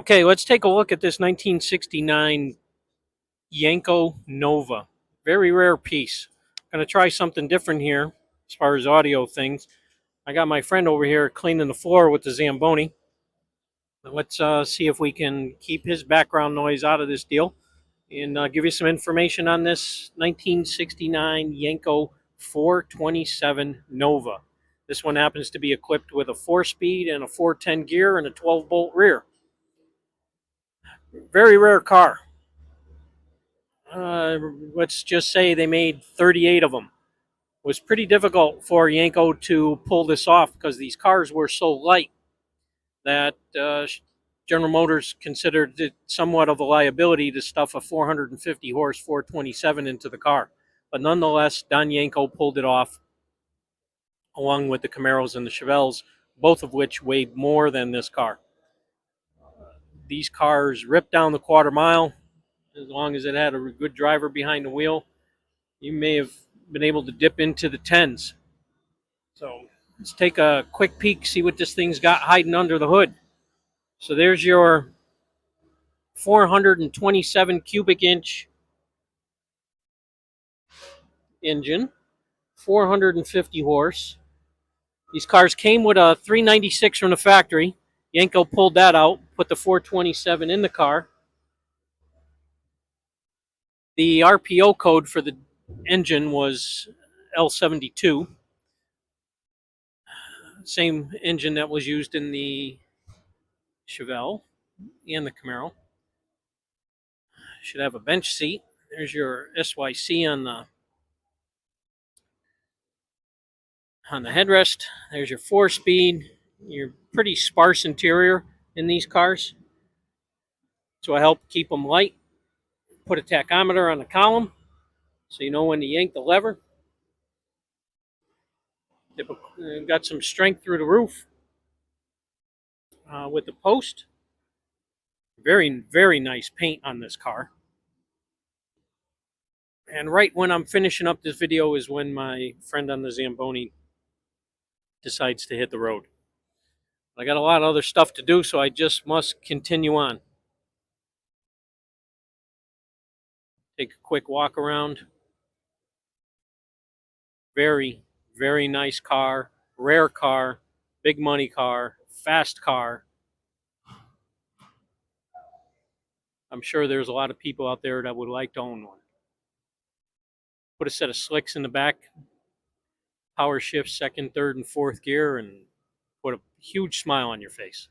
Okay, let's take a look at this 1969 Yenko Nova. Very rare piece. Going to try something different here as far as audio things. I got my friend over here cleaning the floor with the Zamboni. Let's see if we can keep his background noise out of this deal and give you some information on this 1969 Yenko 427 Nova. This one happens to be equipped with a 4-speed and a 410 gear and a 12-bolt rear. Very rare car. Let's just say they made 38 of them. It was pretty difficult for Yenko to pull this off because these cars were so light that General Motors considered it somewhat of a liability to stuff a 450 horse 427 into the car. But nonetheless, Don Yenko pulled it off along with the Camaros and the Chevelles, both of which weighed more than this car. These cars ripped down the quarter mile. As long as it had a good driver behind the wheel, you may have been able to dip into the 10s. So let's take a quick peek, see what this thing's got hiding under the hood. So there's your 427 cubic inch engine, 450 horse. These cars came with a 396 from the factory. Yenko pulled that out, put the 427 in the car. The RPO code for the engine was L72. Same engine that was used in the Chevelle and the Camaro. Should have a bench seat. There's your SYC on the headrest. There's your 4-speed. Your pretty sparse interior in these cars. So I help keep them light. Put a tachometer on the column so you know when to yank the lever. They've got some strength through the roof with the post. Very, very nice paint on this car. And right when I'm finishing up this video is when my friend on the Zamboni decides to hit the road. I got a lot of other stuff to do, so I just must continue on. Take a quick walk around. Very, very nice car, rare car, big money car, fast car. I'm sure there's a lot of people out there that would like to own one. Put a set of slicks in the back, power shift second, third, and fourth gear, and put a huge smile on your face.